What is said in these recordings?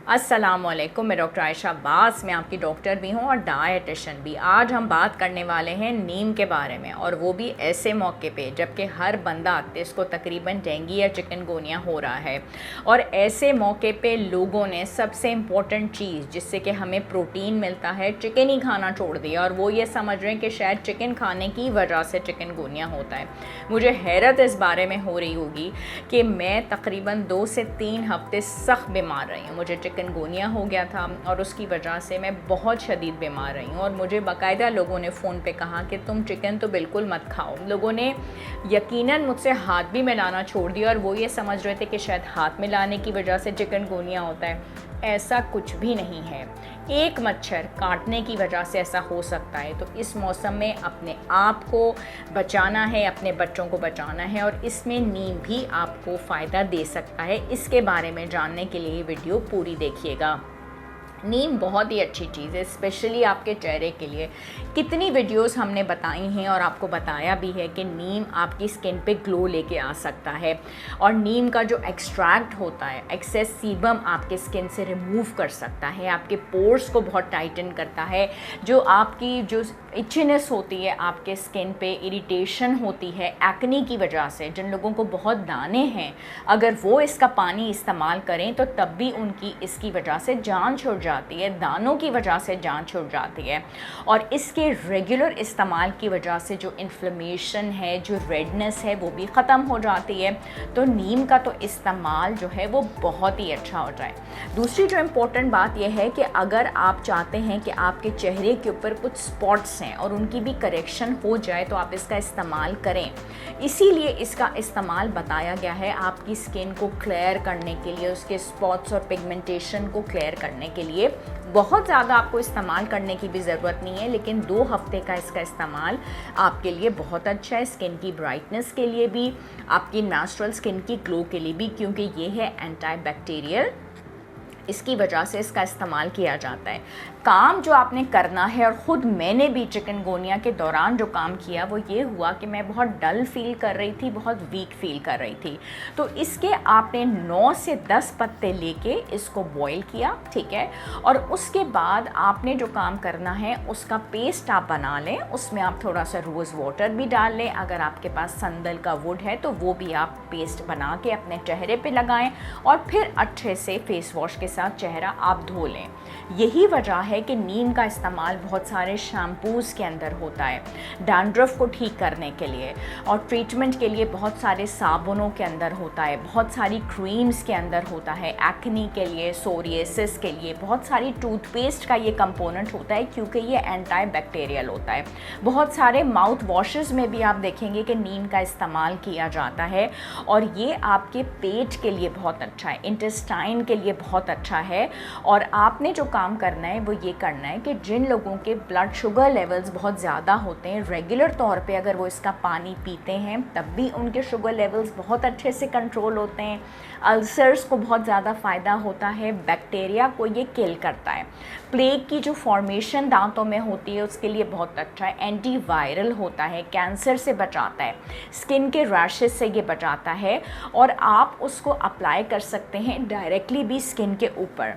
अस्सलामुअलैकुम, मैं डॉक्टर आयशा अब्बास। मैं आपकी डॉक्टर भी हूँ और डायटिशियन भी। आज हम बात करने वाले हैं नीम के बारे में, और वो भी ऐसे मौके पे जबकि हर बंदा इसको तकरीबन डेंगू या चिकनगुनिया हो रहा है। और ऐसे मौके पे लोगों ने सबसे इम्पोर्टेंट चीज़ जिससे कि हमें प्रोटीन मिलता है, चिकन ही खाना छोड़ दिया, और वो ये समझ रहे हैं कि शायद चिकन खाने की वजह से चिकनगुनिया होता है। मुझे हैरत इस बारे में हो रही होगी कि मैं तकरीबन 2 से 3 हफ्ते सख्त बीमार रही हूँ। मुझे चिकनगुनिया हो गया था और उसकी वजह से मैं बहुत शदीद बीमार रही हूँ, और मुझे बाकायदा लोगों ने फ़ोन पे कहा कि तुम चिकन तो बिल्कुल मत खाओ। लोगों ने यकीनन मुझसे हाथ भी मिलाना छोड़ दिया, और वो ये समझ रहे थे कि शायद हाथ मिलाने की वजह से चिकनगुनिया होता है। ऐसा कुछ भी नहीं है। एक मच्छर काटने की वजह से ऐसा हो सकता है। तो इस मौसम में अपने आप को बचाना है, अपने बच्चों को बचाना है, और इसमें नीम भी आपको फ़ायदा दे सकता है। इसके बारे में जानने के लिए वीडियो पूरी देखिएगा। नीम बहुत ही अच्छी चीज़ है, स्पेशली आपके चेहरे के लिए। कितनी वीडियोस हमने बताई हैं और आपको बताया भी है कि नीम आपकी स्किन पे ग्लो लेके आ सकता है, और नीम का जो एक्सट्रैक्ट होता है, एक्सेस सीबम आपके स्किन से रिमूव कर सकता है, आपके पोर्स को बहुत टाइटन करता है। जो आपकी जो इचनेस होती है आपके स्किन पे, इरिटेशन होती है एक्ने की वजह से, जिन लोगों को बहुत दाने हैं, अगर वो इसका पानी इस्तेमाल करें तो तब भी उनकी इसकी वजह से जान छुट जाती है, दानों की वजह से जान छुट जाती है। और इसके रेगुलर इस्तेमाल की वजह से जो इन्फ्लेमेशन है, जो रेडनेस है, वो भी ख़त्म हो जाती है। तो नीम का तो इस्तेमाल जो है वो बहुत ही अच्छा हो जाए। दूसरी जो इम्पोर्टेंट बात यह है कि अगर आप चाहते हैं कि आपके चेहरे के ऊपर कुछ स्पॉट्स हैं और उनकी भी करेक्शन हो जाए, तो आप इसका इस्तेमाल करें। इसीलिए इसका इस्तेमाल बताया गया है आपकी स्किन को क्लियर करने के लिए, उसके स्पॉट्स और पिगमेंटेशन को क्लियर करने के लिए। बहुत ज़्यादा आपको इस्तेमाल करने की भी ज़रूरत नहीं है, लेकिन 2 हफ्ते का इसका इस्तेमाल आपके लिए बहुत अच्छा है, स्किन की ब्राइटनेस के लिए भी, आपकी नेचुरल स्किन की ग्लो के लिए भी, क्योंकि ये है एंटी बैक्टीरियल। इसकी वजह से इसका इस्तेमाल किया जाता है। काम जो आपने करना है, और ख़ुद मैंने भी चिकनगुनिया के दौरान जो काम किया वो ये हुआ कि मैं बहुत डल फील कर रही थी, बहुत वीक फील कर रही थी। तो इसके आपने 9 से 10 पत्ते लेके इसको बॉईल किया, ठीक है। और उसके बाद आपने जो काम करना है उसका पेस्ट आप बना लें। उसमें आप थोड़ा सा रोज़ वाटर भी डाल लें। अगर आपके पास संदल का वुड है तो वो भी आप पेस्ट बना के अपने चेहरे पे लगाएं, और फिर अच्छे से फेस वॉश के साथ चेहरा आप धो लें। यही वजह है कि नीम का इस्तेमाल बहुत सारे शैम्पूज़ के अंदर होता है, डैंड्रफ को ठीक करने के लिए, और ट्रीटमेंट के लिए बहुत सारे साबुनों के अंदर होता है, बहुत सारी क्रीम्स के अंदर होता है, एक्ने के लिए, सोरियासिस के लिए बहुत सारी टूथपेस्ट का ये कंपोनेंट होता है, क्योंकि ये एंटी बैक्टीरियल होता है। बहुत सारे माउथ वॉशेस में भी आप देखेंगे कि नीम का इस्तेमाल किया जाता है, और ये आपके पेट के लिए बहुत अच्छा है, इंटेस्टाइन के लिए बहुत अच्छा है। और आपने जो काम करना है वो ये करना है कि जिन लोगों के ब्लड शुगर लेवल्स बहुत ज़्यादा होते हैं, रेगुलर तौर पे अगर वो इसका पानी पीते हैं तब भी उनके शुगर लेवल्स बहुत अच्छे से कंट्रोल होते हैं। अल्सर्स को बहुत ज़्यादा फ़ायदा होता है, बैक्टीरिया को ये किल करता है। प्लेग की जो फॉर्मेशन दांतों में होती है उसके लिए बहुत अच्छा है, एंटीवायरल होता है, कैंसर से बचाता है, स्किन के रैशेस से ये बचाता है। और आप उसको अप्लाई कर सकते हैं डायरेक्टली भी स्किन के ऊपर,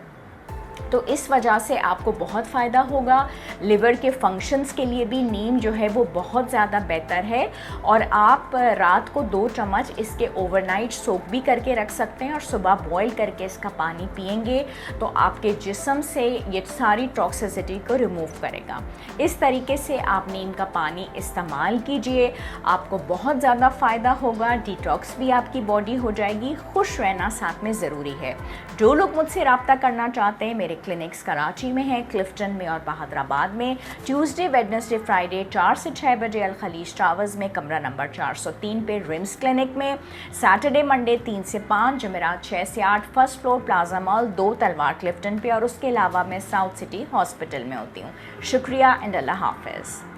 तो इस वजह से आपको बहुत फ़ायदा होगा। लिवर के फंक्शंस के लिए भी नीम जो है वो बहुत ज़्यादा बेहतर है, और आप रात को 2 चम्मच इसके ओवरनाइट सोक भी करके रख सकते हैं, और सुबह बॉईल करके इसका पानी पिएंगे तो आपके जिस्म से ये सारी टॉक्सिसिटी को रिमूव करेगा। इस तरीके से आप नीम का पानी इस्तेमाल कीजिए, आपको बहुत ज़्यादा फ़ायदा होगा। डिटॉक्स भी आपकी बॉडी हो जाएगी। खुश रहना साथ में ज़रूरी है। जो लोग मुझसे रब्ता करना चाहते हैं, मेरे क्लिनिक्स कराची में हैं, क्लिफ्टन में और बहादुराबाद में। ट्यूसडे, वेडनेसडे, फ्राइडे 4 से 6 बजे अल खलीज टावर्स में, कमरा नंबर 403 पे रिम्स क्लिनिक में। सैटरडे मंडे 3 से 5, जमेरात 6 से 8 फर्स्ट फ्लोर प्लाजा मॉल 2 तलवार क्लिफ्टन पे, और उसके अलावा मैं साउथ सिटी हॉस्पिटल में होती हूँ। शुक्रिया एंड अल्लाह हाफिज़।